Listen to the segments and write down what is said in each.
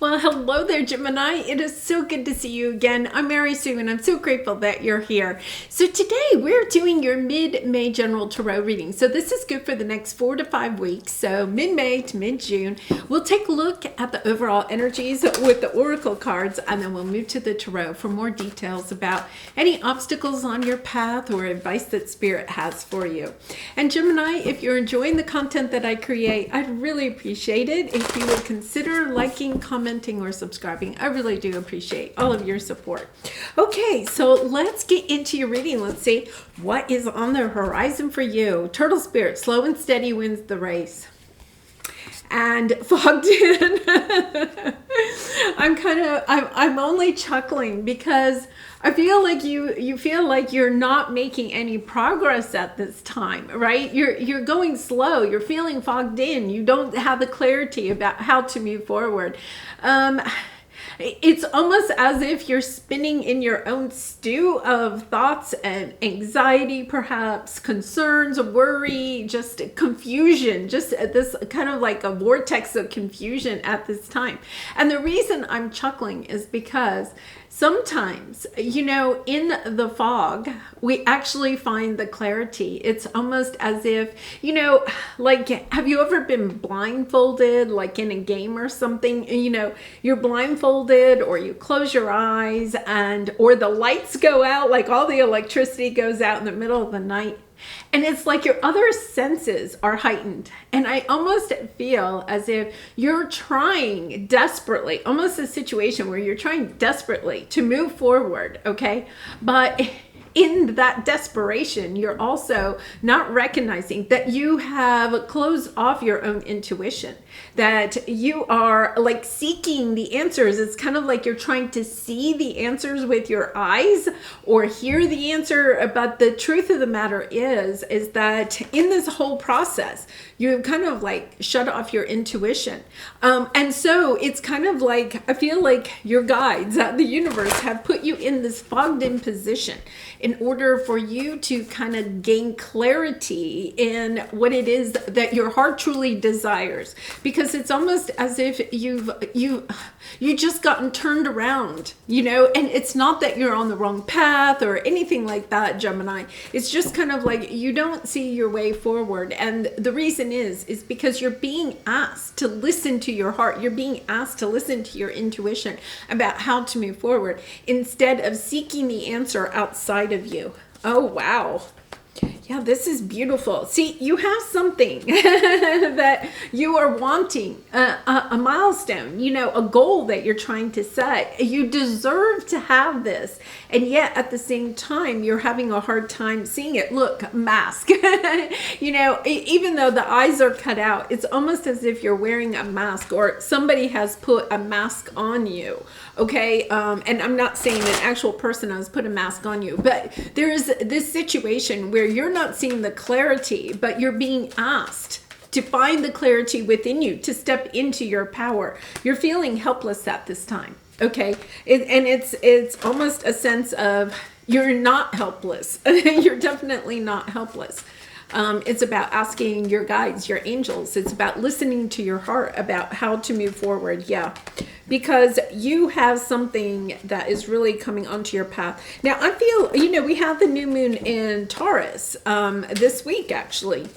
Well, hello there, Gemini. It is so good to see you again. I'm Mary Sue, and I'm so grateful that you're here. So today we're doing your mid-May general tarot reading. So this is good for the next 4 to 5 weeks. So mid-May to mid-June. We'll take a look at the overall energies with the oracle cards, and then we'll move to the tarot for more details about any obstacles on your path or advice that Spirit has for you. And Gemini, if you're enjoying the content that I create, I'd really appreciate it if you would consider liking, commenting, or subscribing. I really do appreciate all of your support. Okay, so let's get into your reading. Let's see what is on the horizon for you. Turtle Spirit, slow and steady wins the race. And fogged in. I'm only chuckling because I feel like you feel like you're not making any progress at this time, right? You're going slow. You're feeling fogged in. You don't have the clarity about how to move forward. It's almost as if you're spinning in your own stew of thoughts and anxiety, perhaps concerns, worry, just confusion, just this kind of like a vortex of confusion at this time. And the reason I'm chuckling is because sometimes, you know, in the fog, we actually find the clarity. It's almost as if, you know, like, have you ever been blindfolded, like in a game or something? You know, you're blindfolded or you close your eyes or the lights go out, like all the electricity goes out in the middle of the night. And it's like your other senses are heightened. And I almost feel as if you're trying desperately, almost a situation where you're trying desperately to move forward, okay? But in that desperation, you're also not recognizing that you have closed off your own intuition, that you are like seeking the answers. It's kind of like you're trying to see the answers with your eyes or hear the answer. But the truth of the matter is that in this whole process, you kind of like shut off your intuition. And so it's kind of like, I feel like your guides at the universe have put you in this fogged in position in order for you to kind of gain clarity in what it is that your heart truly desires. Because it's almost as if you just gotten turned around, you know, and it's not that you're on the wrong path or anything like that, Gemini. It's just kind of like you don't see your way forward. And the reason is because you're being asked to listen to your heart. You're being asked to listen to your intuition about how to move forward instead of seeking the answer outside of you. Oh, wow. Yeah, this is beautiful. See, you have something that you are wanting, a milestone, you know, a goal that you're trying to set. You deserve to have this. And yet at the same time, you're having a hard time seeing it. Look, mask, you know, even though the eyes are cut out, it's almost as if you're wearing a mask or somebody has put a mask on you. Okay. And I'm not saying an actual person has put a mask on you, but there is this situation where you're not seeing the clarity, but you're being asked to find the clarity within you, to step into your power. You're feeling helpless at this time. Okay. And it's almost a sense of you're not helpless. You're definitely not helpless. It's about asking your guides, your angels. It's about listening to your heart about how to move forward. Yeah, because you have something that is really coming onto your path. Now, I feel, you know, we have the new moon in Taurus this week, actually.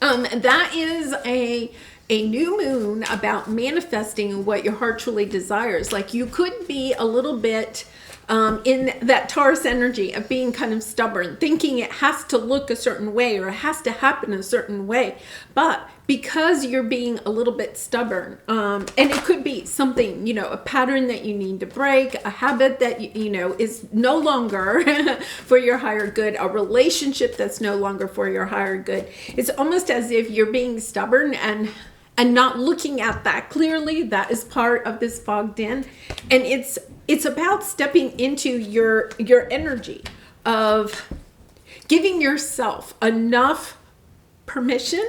That is a new moon about manifesting what your heart truly desires. Like you could be a little bit in that Taurus energy of being kind of stubborn, thinking it has to look a certain way or it has to happen a certain way. But because you're being a little bit stubborn, and it could be something, you know, a pattern that you need to break, a habit that, you know, is no longer for your higher good, a relationship that's no longer for your higher good. It's almost as if you're being stubborn and not looking at that clearly. That is part of this fogged in. And it's about stepping into your energy of giving yourself enough permission,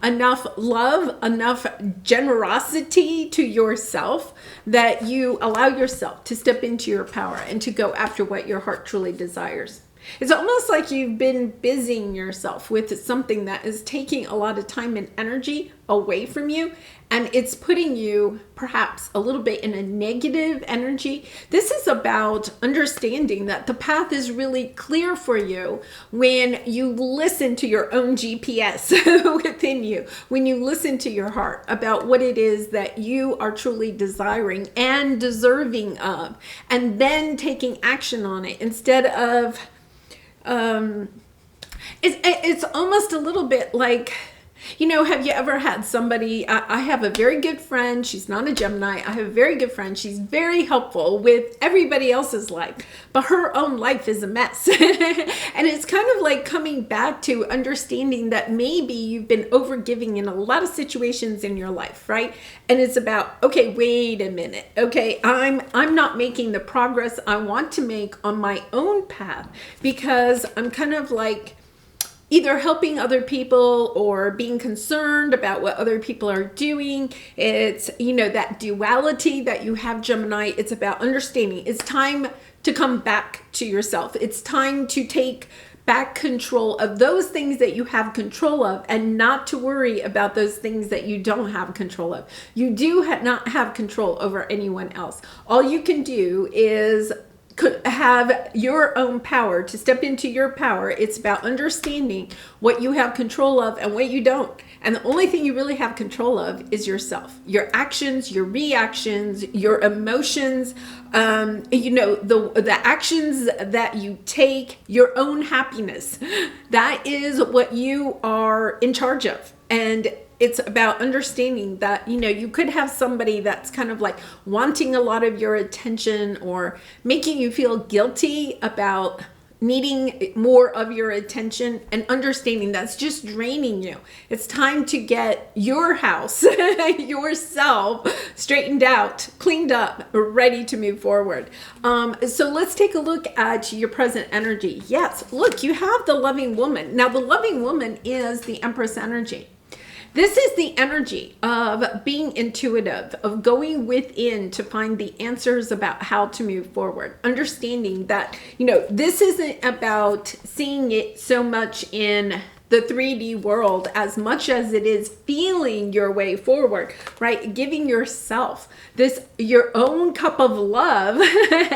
enough love, enough generosity to yourself that you allow yourself to step into your power and to go after what your heart truly desires. It's almost like you've been busying yourself with something that is taking a lot of time and energy away from you, and it's putting you perhaps a little bit in a negative energy. This is about understanding that the path is really clear for you when you listen to your own GPS within you, when you listen to your heart about what it is that you are truly desiring and deserving of, and then taking action on it instead of it's almost a little bit like, have you ever had somebody, I have a very good friend, she's not a Gemini, I have a very good friend, she's very helpful with everybody else's life, but her own life is a mess. And it's kind of like coming back to understanding that maybe you've been overgiving in a lot of situations in your life, right? And it's about, okay, wait a minute, okay, I'm not making the progress I want to make on my own path because I'm kind of like either helping other people or being concerned about what other people are doing. It's, that duality that you have, Gemini. It's about understanding. It's time to come back to yourself. It's time to take back control of those things that you have control of and not to worry about those things that you don't have control of. You do not have control over anyone else. All you can do is have your own power, to step into your power. It's about understanding what you have control of and what you don't. And the only thing you really have control of is yourself, your actions, your reactions, your emotions, the actions that you take, your own happiness. That is what you are in charge of. And it's about understanding that, you could have somebody that's kind of like wanting a lot of your attention or making you feel guilty about needing more of your attention, and understanding that's just draining you. It's time to get your house, yourself straightened out, cleaned up, ready to move forward. So let's take a look at your present energy. Yes, look, you have the loving woman. Now, the loving woman is the Empress energy. This is the energy of being intuitive, of going within to find the answers about how to move forward. Understanding that, this isn't about seeing it so much in the 3D world as much as it is feeling your way forward, right? Giving yourself your own cup of love,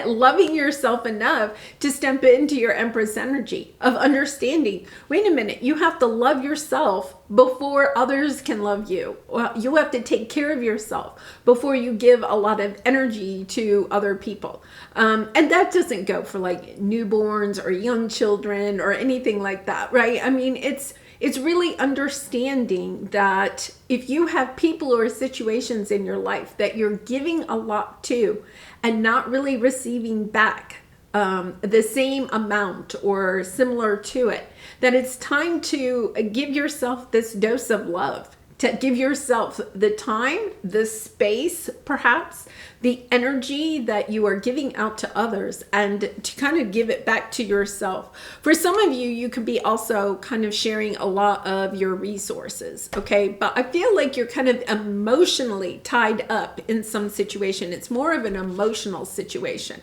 loving yourself enough to step into your Empress energy of understanding. Wait a minute, you have to love yourself before others can love you. Well, you have to take care of yourself before you give a lot of energy to other people. And that doesn't go for like newborns or young children or anything like that, right? I mean, it's really understanding that if you have people or situations in your life that you're giving a lot to and not really receiving back the same amount or similar to it, that it's time to give yourself this dose of love, to give yourself the time, the space, perhaps the energy that you are giving out to others, and to kind of give it back to yourself. For some of you, you could be also kind of sharing a lot of your resources, okay? But I feel like you're kind of emotionally tied up in some situation. It's more of an emotional situation.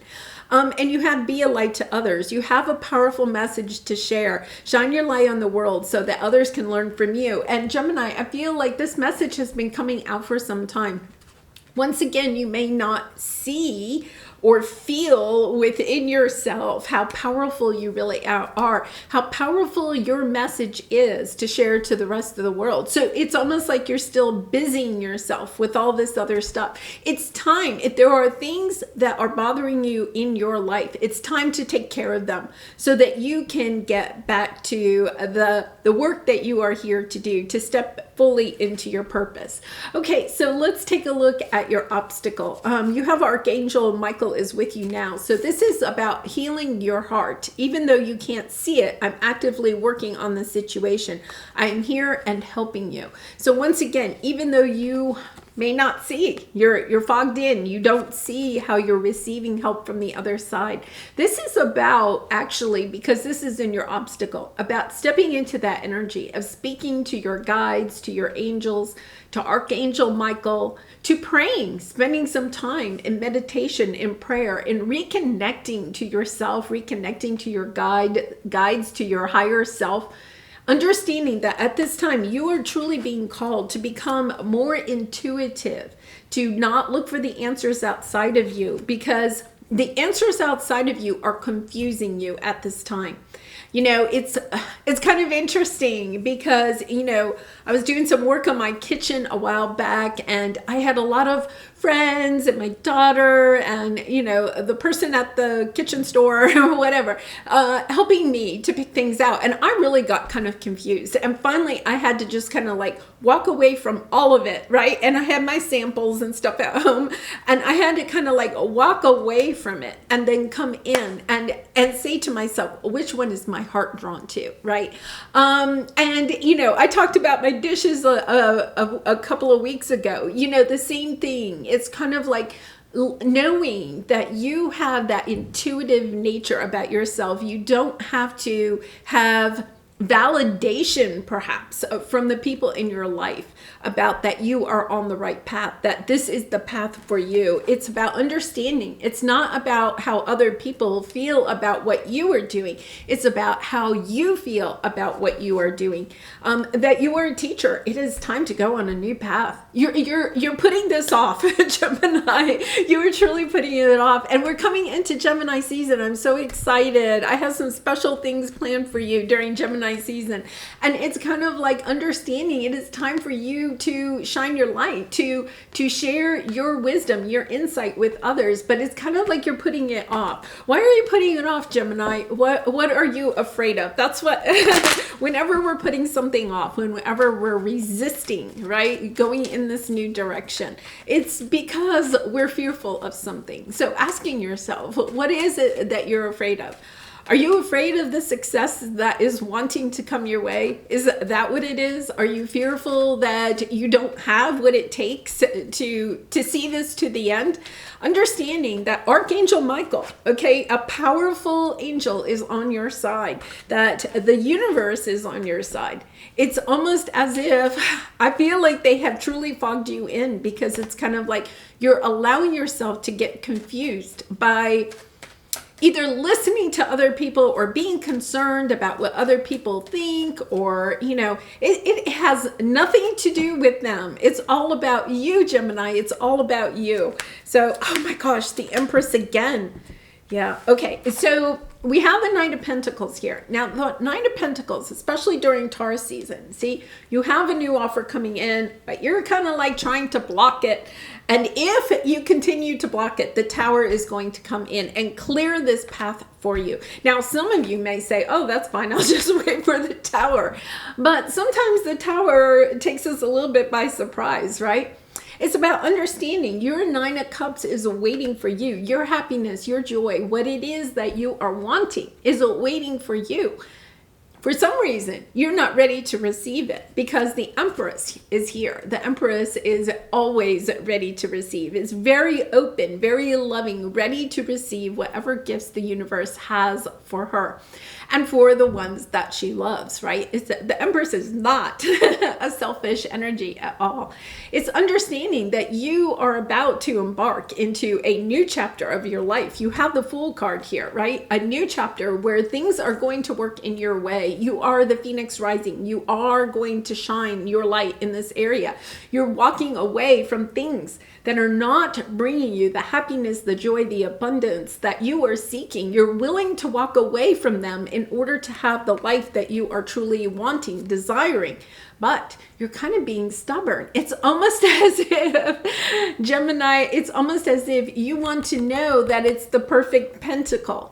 And you have be a light to others. You have a powerful message to share. Shine your light on the world so that others can learn from you. And Gemini, I feel like this message has been coming out for some time. Once again, you may not see or feel within yourself how powerful you really are, how powerful your message is to share to the rest of the world. So it's almost like you're still busying yourself with all this other stuff. It's time, if there are things that are bothering you in your life, it's time to take care of them so that you can get back to the work that you are here to do, to step fully into your purpose. Okay, so let's take a look at your obstacle. You have Archangel Michael is with you now. So this is about healing your heart. Even though you can't see it, I'm actively working on the situation. I am here and helping you. So once again, even though you may not see. You're fogged in. You don't see how you're receiving help from the other side. This is about, actually, because this is in your obstacle, about stepping into that energy of speaking to your guides, to your angels, to Archangel Michael, to praying, spending some time in meditation, in prayer, in reconnecting to yourself, reconnecting to your guides, to your higher self. Understanding that at this time you are truly being called to become more intuitive, to not look for the answers outside of you, because the answers outside of you are confusing you at this time. You know, it's kind of interesting because, you know, I was doing some work on my kitchen a while back, and I had a lot of friends and my daughter and, you know, the person at the kitchen store or whatever, helping me to pick things out. And I really got kind of confused. And finally, I had to just kind of like walk away from all of it, right? And I had my samples and stuff at home, and I had to kind of like walk away from it and then come in and say to myself, which one is my heart drawn to, right? And, you know, I talked about my dishes a couple of weeks ago. You know, the same thing. It's kind of like knowing that you have that intuitive nature about yourself. You don't have to have validation perhaps from the people in your life about that you are on the right path, that this is the path for you. It's about understanding. It's not about how other people feel about what you are doing. It's about how you feel about what you are doing. That you are a teacher. It is time to go on a new path. You're putting this off, Gemini. You are truly putting it off. And we're coming into Gemini season. I'm so excited. I have some special things planned for you during Gemini season. And it's kind of like understanding it is time for you to shine your light, to share your wisdom, your insight with others. But it's kind of like you're putting it off. Why are you putting it off, Gemini? What are you afraid of? That's what, whenever we're putting something off, whenever we're resisting, right? Going in this new direction, it's because we're fearful of something. So asking yourself, what is it that you're afraid of? Are you afraid of the success that is wanting to come your way? Is that what it is? Are you fearful that you don't have what it takes to see this to the end? Understanding that Archangel Michael, okay, a powerful angel is on your side, that the universe is on your side. It's almost as if I feel like they have truly fogged you in, because it's kind of like you're allowing yourself to get confused by either listening to other people or being concerned about what other people think, or, you know, it has nothing to do with them. It's all about you, Gemini. It's all about you. So, oh my gosh, the Empress again. Yeah. Okay. So we have the Knight of Pentacles here. Now, the Knight of Pentacles, especially during Taurus season, see, you have a new offer coming in, but you're kind of like trying to block it. And if you continue to block it, the Tower is going to come in and clear this path for you. Now, some of you may say, oh, that's fine, I'll just wait for the Tower. But sometimes the Tower takes us a little bit by surprise, right? It's about understanding your Nine of Cups is waiting for you. Your happiness, your joy, what it is that you are wanting is waiting for you. For some reason, you're not ready to receive it because the Empress is here. The Empress is always ready to receive, is very open, very loving, ready to receive whatever gifts the universe has for her and for the ones that she loves, right? The Empress is not a selfish energy at all. It's understanding that you are about to embark into a new chapter of your life. You have the Fool card here, right? A new chapter where things are going to work in your way. You are the Phoenix rising. You are going to shine your light in this area. You're walking away from things that are not bringing you the happiness, the joy, the abundance that you are seeking. You're willing to walk away from them in order to have the life that you are truly wanting, desiring. But you're kind of being stubborn. It's almost as if, Gemini, it's almost as if you want to know that it's the perfect pentacle.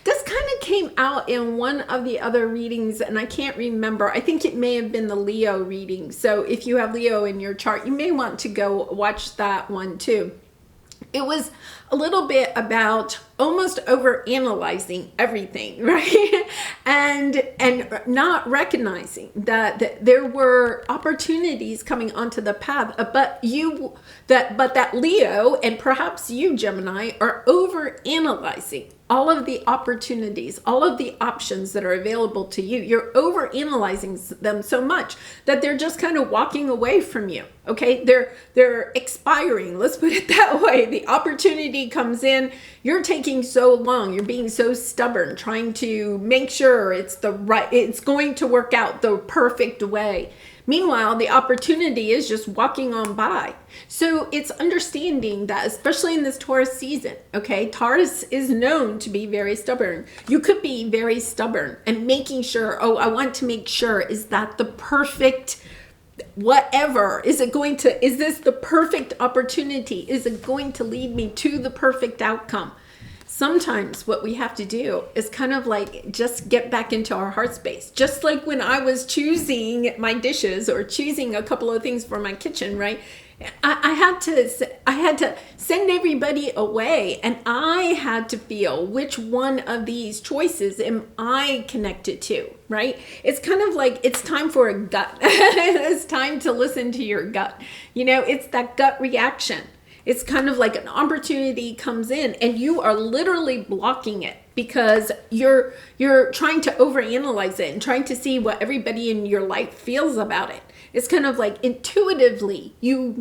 This kind of came out in one of the other readings, and I can't remember. I think it may have been the Leo reading. So if you have Leo in your chart, you may want to go watch that one too. It was a little bit about almost over analyzing everything, right? and not recognizing that there were opportunities coming onto the path, but that Leo, and perhaps you, Gemini, are over analyzing all of the opportunities, all of the options that are available to you. You're over analyzing them so much that they're just kind of walking away from you. Okay, they're expiring. Let's put it that way. The opportunity comes in. You're taking so long. You're being so stubborn, trying to make sure it's going to work out the perfect way. Meanwhile, the opportunity is just walking on by. So it's understanding that, especially in this Taurus season, okay, Taurus is known to be very stubborn. You could be very stubborn and making sure, I want to make sure, is that the perfect whatever? Is this the perfect opportunity? Is it going to lead me to the perfect outcome? Sometimes what we have to do is kind of like just get back into our heart space. Just like when I was choosing my dishes or choosing a couple of things for my kitchen, right? I had to send everybody away, and I had to feel which one of these choices am I connected to, right? It's kind of like it's time for a gut. It's time to listen to your gut. It's that gut reaction. It's kind of like an opportunity comes in and you are literally blocking it because you're trying to overanalyze it and trying to see what everybody in your life feels about it. It's kind of like intuitively, you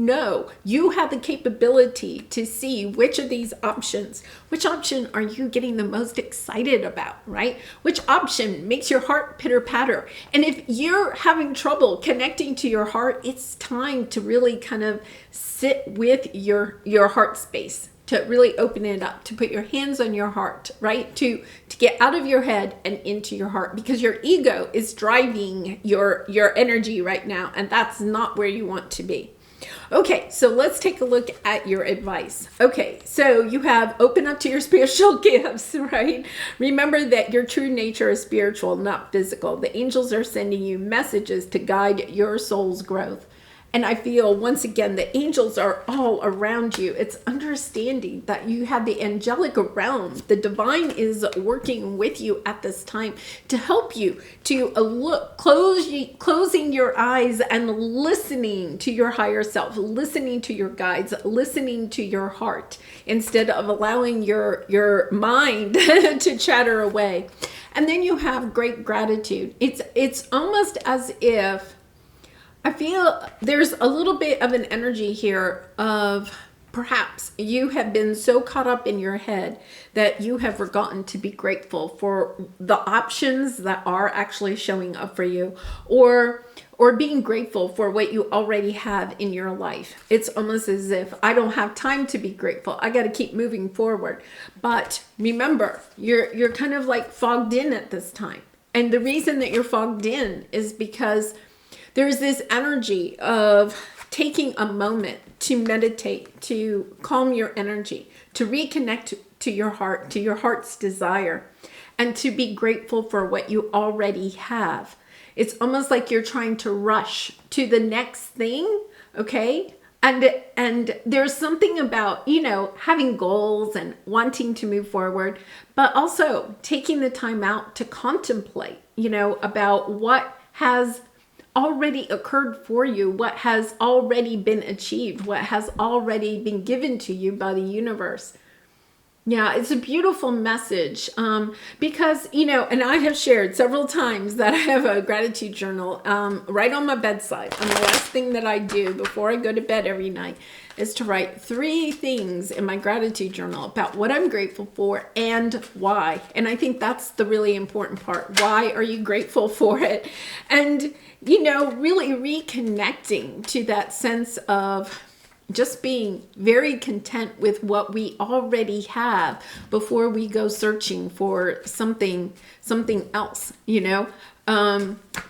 have the capability to see which option are you getting the most excited about, right? Which option makes your heart pitter patter? And if you're having trouble connecting to your heart, it's time to really kind of sit with your heart space, to really open it up, to put your hands on your heart, right? To get out of your head and into your heart, because your ego is driving your energy right now, and that's not where you want to be. Okay, so let's take a look at your advice. Okay, so you have open up to your spiritual gifts, right? Remember that your true nature is spiritual, not physical. The angels are sending you messages to guide your soul's growth. And I feel, once again, the angels are all around you. It's understanding that you have the angelic realm. The divine is working with you at this time to help you to closing your eyes and listening to your higher self, listening to your guides, listening to your heart, instead of allowing your mind to chatter away. And then you have great gratitude. It's almost as if I feel there's a little bit of an energy here of perhaps you have been so caught up in your head that you have forgotten to be grateful for the options that are actually showing up for you, or being grateful for what you already have in your life. It's almost as if I don't have time to be grateful. I got to keep moving forward. But remember, you're kind of like fogged in at this time. And the reason that you're fogged in is because there's this energy of taking a moment to meditate, to calm your energy, to reconnect to your heart, to your heart's desire, and to be grateful for what you already have. It's almost like you're trying to rush to the next thing, okay? And there's something about, having goals and wanting to move forward, but also taking the time out to contemplate, about what has already occurred for you, what has already been achieved, what has already been given to you by the universe. Yeah, it's a beautiful message because, and I have shared several times that I have a gratitude journal right on my bedside. And the last thing that I do before I go to bed every night is to write 3 things in my gratitude journal about what I'm grateful for and why. And I think that's the really important part. Why are you grateful for it? And, really reconnecting to that sense of just being very content with what we already have before we go searching for something else,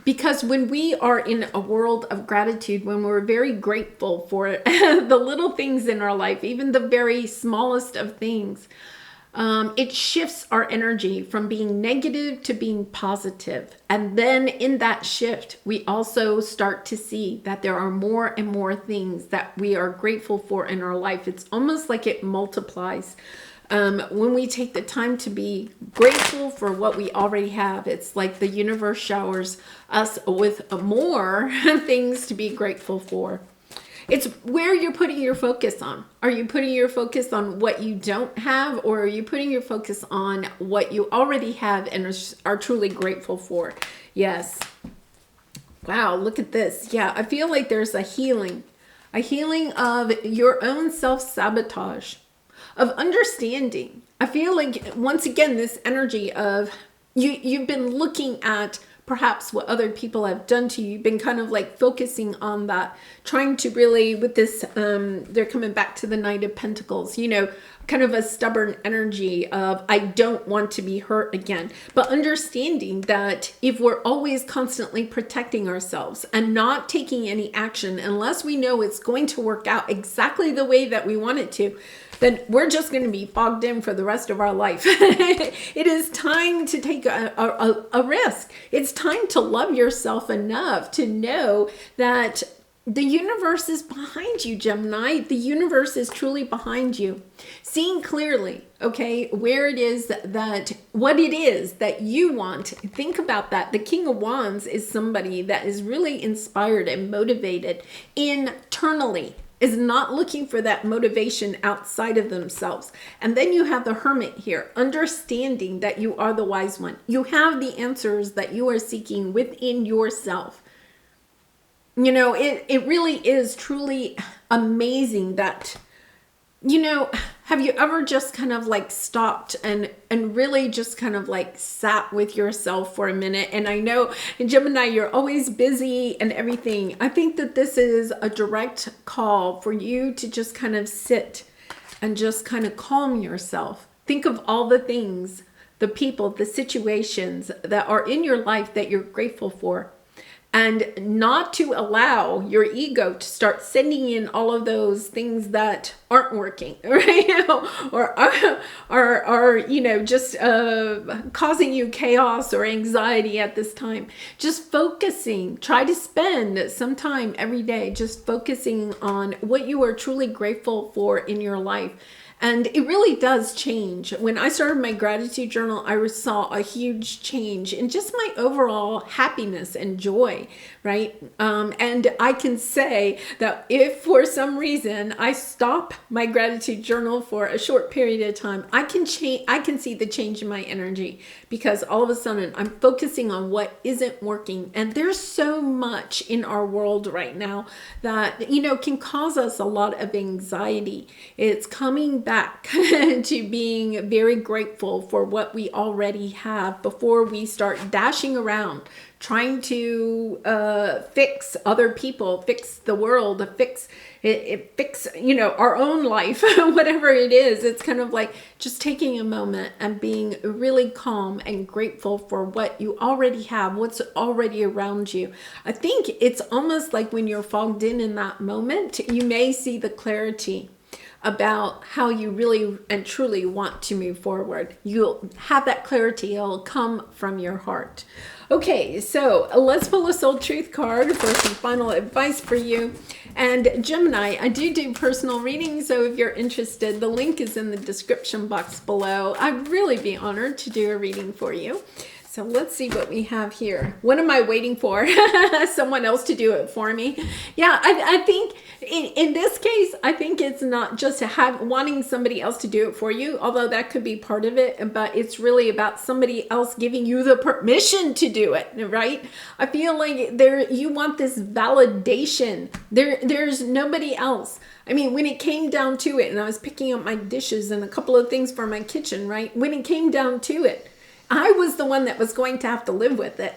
because when we are in a world of gratitude, when we're very grateful for the little things in our life, even the very smallest of things, it shifts our energy from being negative to being positive. And then in that shift, we also start to see that there are more and more things that we are grateful for in our life. It's almost like it multiplies. When we take the time to be grateful for what we already have, it's like the universe showers us with more things to be grateful for. It's where you're putting your focus on. Are you putting your focus on what you don't have, or are you putting your focus on what you already have and are truly grateful for? Yes. Wow, look at this. Yeah, I feel like there's a healing of your own self-sabotage, of understanding. I feel like, once again, this energy of you've been looking at perhaps what other people have done to you. You've been kind of like focusing on that, trying to really, with this, they're coming back to the Knight of Pentacles, you know, kind of a stubborn energy of, I don't want to be hurt again. But understanding that if we're always constantly protecting ourselves and not taking any action unless we know it's going to work out exactly the way that we want it to, then we're just going to be bogged in for the rest of our life. It is time to take a risk. It's time to love yourself enough to know that the universe is behind you, Gemini. The universe is truly behind you. Seeing clearly, okay, where it is that, what it is that you want. Think about that. The King of Wands is somebody that is really inspired and motivated internally, is not looking for that motivation outside of themselves. And then you have the Hermit here, understanding that you are the wise one. You have the answers that you are seeking within yourself. You know, it really is truly amazing that, you know, have you ever just kind of like stopped and really just kind of like sat with yourself for a minute? And I know, Gemini, you're always busy and everything. I think that this is a direct call for you to just kind of sit and just kind of calm yourself. Think of all the things, the people, the situations that are in your life that you're grateful for. And not to allow your ego to start sending in all of those things that aren't working, right? or are, you know, just causing you chaos or anxiety at this time. Just focusing, try to spend some time every day just focusing on what you are truly grateful for in your life. And it really does change. When I started my gratitude journal, I saw a huge change in just my overall happiness and joy, right? And I can say that if for some reason I stop my gratitude journal for a short period of time, I can see the change in my energy, because all of a sudden I'm focusing on what isn't working. And there's so much in our world right now that, you know, can cause us a lot of anxiety. It's coming back to being very grateful for what we already have before we start dashing around trying to fix other people, fix the world, fix you know, our own life, whatever it is. It's kind of like just taking a moment and being really calm and grateful for what you already have, what's already around you. I think it's almost like when you're fogged in that moment, you may see the clarity about how you really and truly want to move forward. You'll have that clarity. It'll come from your heart. Okay, so let's pull a soul truth card for some final advice for you. And Gemini, I do personal readings, so if you're interested, the link is in the description box below. I'd really be honored to do a reading for you. So let's see what we have here. What am I waiting for? Someone else to do it for me. Yeah, I think in this case, I think it's not just wanting somebody else to do it for you, although that could be part of it, but it's really about somebody else giving you the permission to do it, right? I feel like you want this validation. There's nobody else. I mean, when it came down to it, and I was picking up my dishes and a couple of things for my kitchen, right? When it came down to it, I was the one that was going to have to live with it.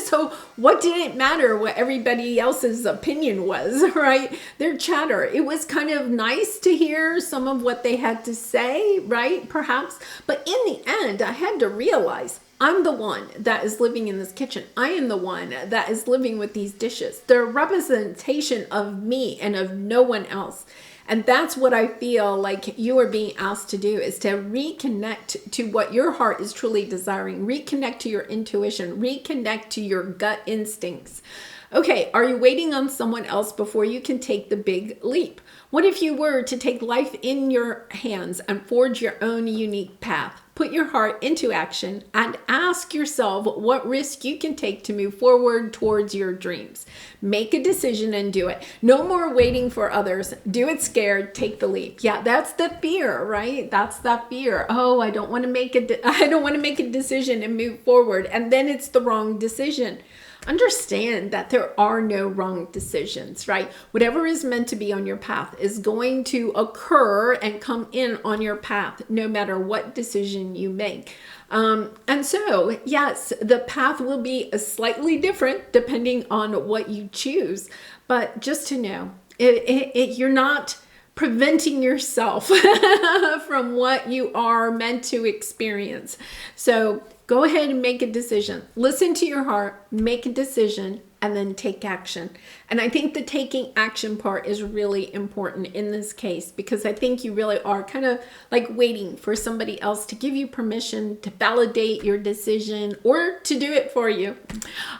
So what did it matter what everybody else's opinion was, right? Their chatter. It was kind of nice to hear some of what they had to say, right? Perhaps. But in the end, I had to realize I'm the one that is living in this kitchen. I am the one that is living with these dishes. They're a representation of me and of no one else. And that's what I feel like you are being asked to do, is to reconnect to what your heart is truly desiring, reconnect to your intuition, reconnect to your gut instincts. Okay, are you waiting on someone else before you can take the big leap? What if you were to take life in your hands and forge your own unique path? Put your heart into action and ask yourself what risk you can take to move forward towards your dreams. Make a decision and do it. No more waiting for others. Do it scared. Take the leap. Yeah, that's the fear, right? That's that fear. Oh, I don't want to make a decision and move forward, and then it's the wrong decision. Understand that there are no wrong decisions, right? Whatever is meant to be on your path is going to occur and come in on your path, no matter what decision you make. And so, yes, the path will be slightly different depending on what you choose. But just to know, you're not preventing yourself from what you are meant to experience. So go ahead and make a decision. Listen to your heart, make a decision, and then take action. And I think the taking action part is really important in this case, because I think you really are kind of like waiting for somebody else to give you permission to validate your decision or to do it for you.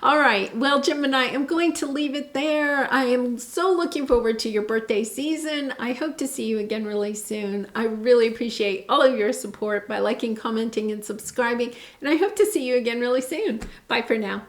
All right. Well, Gemini, I'm going to leave it there. I am so looking forward to your birthday season. I hope to see you again really soon. I really appreciate all of your support by liking, commenting, and subscribing. And I hope to see you again really soon. Bye for now.